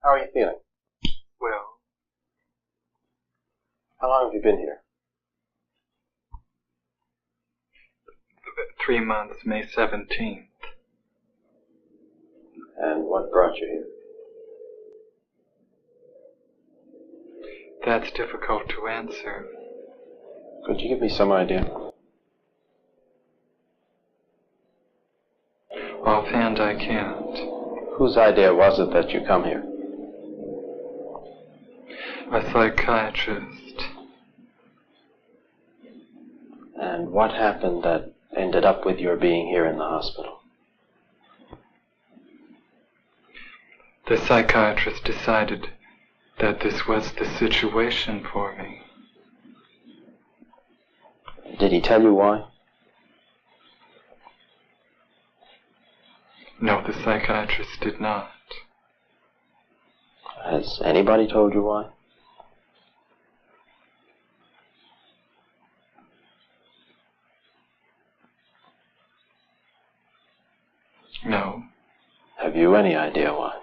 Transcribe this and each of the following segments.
How are you feeling? Well. How long have you been here? 3 months, May 17th. And what brought you here? That's difficult to answer. Could you give me some idea? Offhand, I can't. Whose idea was it that you come here? A psychiatrist. And what happened that ended up with your being here in the hospital? The psychiatrist decided that this was the situation for me. Did he tell you why? No, the psychiatrist did not. Has anybody told you why? No. Have you any idea why?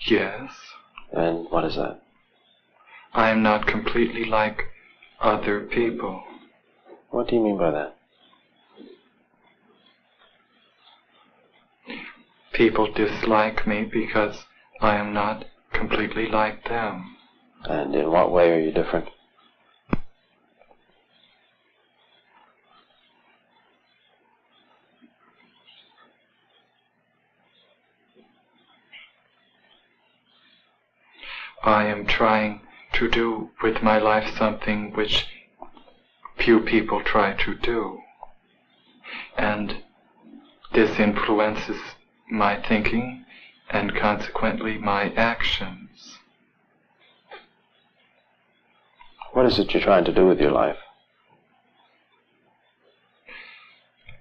Yes. And what is that? I am not completely like other people. What do you mean by that? People dislike me because I am not completely like them. And in what way are you different? I am trying to do with my life something which few people try to do. And this influences my thinking and consequently my actions. What is it you're trying to do with your life?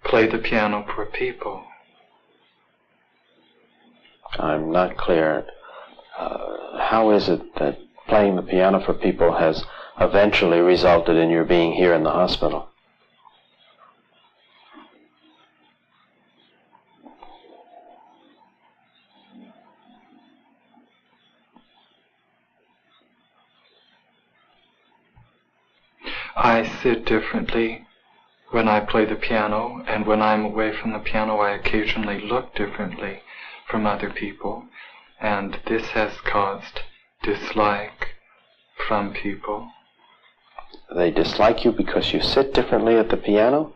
Play the piano for people. I'm not clear. How is it that playing the piano for people has eventually resulted in your being here in the hospital? I sit differently when I play the piano, and when I'm away from the piano I occasionally look differently from other people, and this has caused dislike from people. They dislike you because you sit differently at the piano?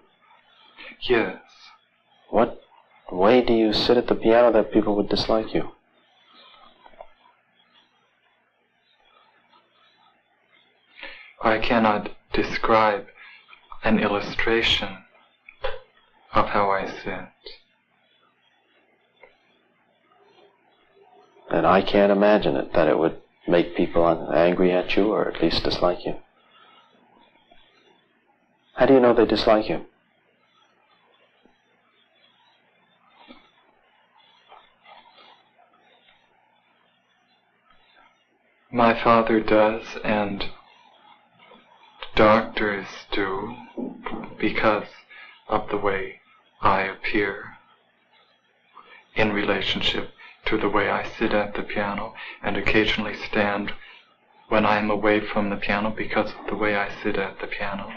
Yes. What way do you sit at the piano that people would dislike you? I cannot describe an illustration of how I sit. And I can't imagine it, that it would make people angry at you or at least dislike you. How do you know they dislike you? My father does, and doctors do, because of the way I appear in relationship to the way I sit at the piano, and occasionally stand when I am away from the piano because of the way I sit at the piano.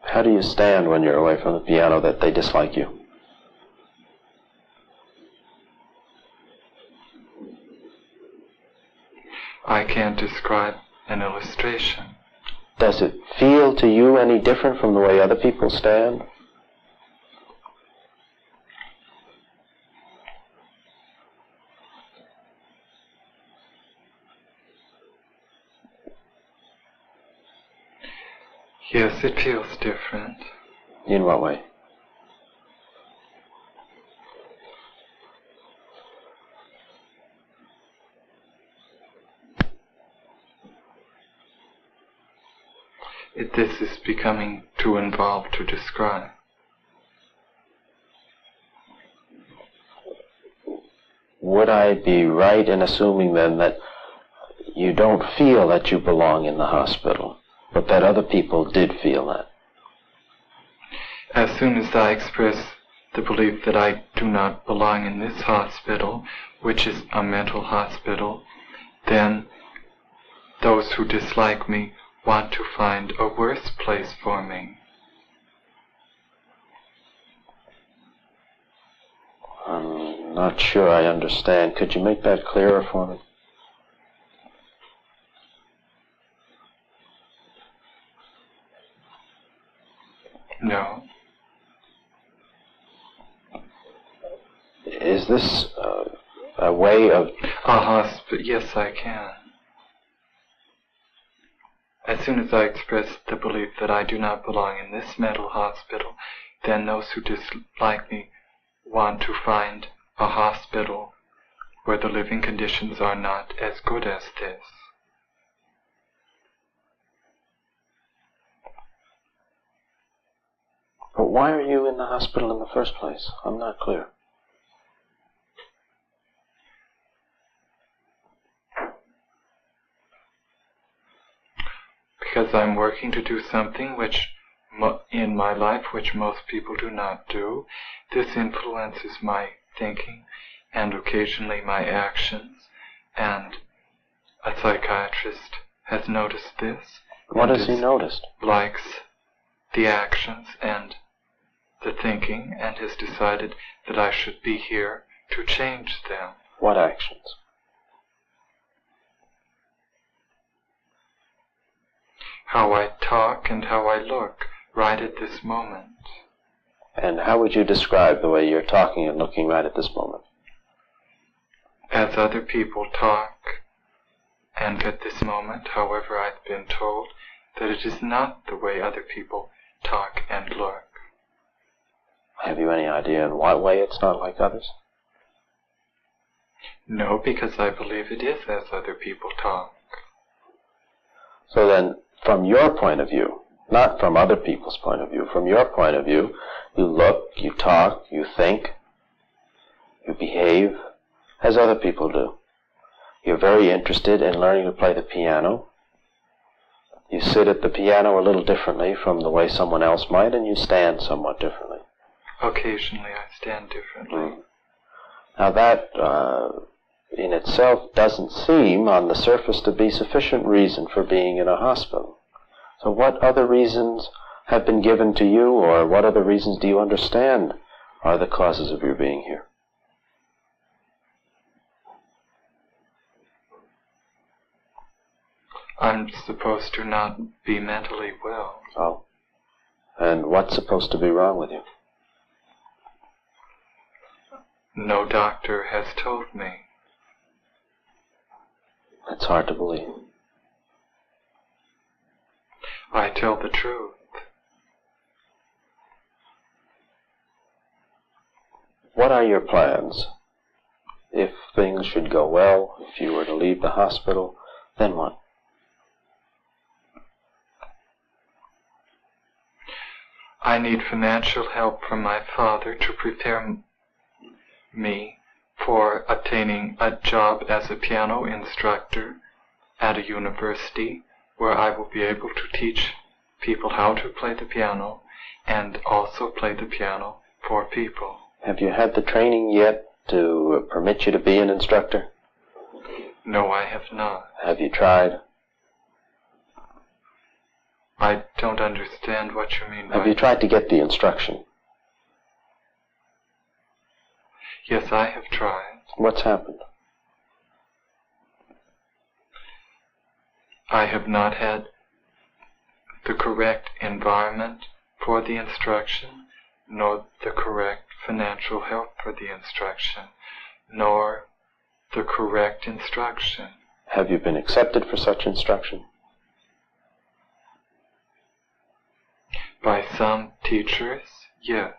How do you stand when you're away from the piano that they dislike you? I can't describe an illustration. Does it feel to you any different from the way other people stand? Yes, it feels different. In what way? This is becoming too involved to describe. Would I be right in assuming then that you don't feel that you belong in the hospital, but that other people did feel that? As soon as I express the belief that I do not belong in this hospital, which is a mental hospital, then those who dislike me want to find a worse place for me. I'm not sure I understand. Could you make that clearer for me? No. Is this a way of... A hospital? Yes, I can. As soon as I express the belief that I do not belong in this mental hospital, then those who dislike me want to find a hospital where the living conditions are not as good as this. But why are you in the hospital in the first place? I'm not clear. Because I'm working to do something which in my life which most people do not do. This influences my thinking and occasionally my actions, and a psychiatrist has noticed this. What has he noticed? Likes the actions and the thinking, and has decided that I should be here to change them. What actions? How I talk and how I look right at this moment. And how would you describe the way you're talking and looking right at this moment? As other people talk, and at this moment, however, I've been told that it is not the way other people talk and look. Have you any idea in what way it's not like others? No, because I believe it is as other people talk. So then, from your point of view, not from other people's point of view, from your point of view, you look, you talk, you think, you behave as other people do. You're very interested in learning to play the piano. You sit at the piano a little differently from the way someone else might, and you stand somewhat differently. Occasionally I stand differently. Now that, in itself, doesn't seem, on the surface, to be sufficient reason for being in a hospital. So what other reasons have been given to you, or what other reasons do you understand are the causes of your being here? I'm supposed to not be mentally well. Oh. And what's supposed to be wrong with you? No doctor has told me. It's hard to believe. I tell the truth. What are your plans? If things should go well, if you were to leave the hospital, then what? I need financial help from my father to prepare me for obtaining a job as a piano instructor at a university where I will be able to teach people how to play the piano and also play the piano for people. Have you had the training yet to permit you to be an instructor? No, I have not. Have you tried? I don't understand what you mean by... Have you tried to get the instruction? Yes, I have tried. What's happened? I have not had the correct environment for the instruction, nor the correct financial help for the instruction, nor the correct instruction. Have you been accepted for such instruction? By some teachers, yes.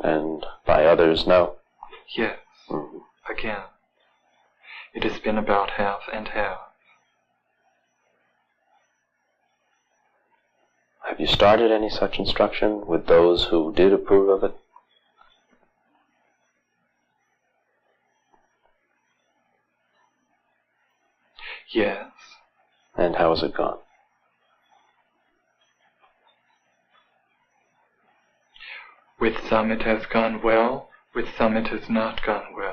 And by others, no? Yes. Again, it has been about half and half. Have you started any such instruction with those who did approve of it? Yes. And how has it gone? With some it has gone well, with some it has not gone well.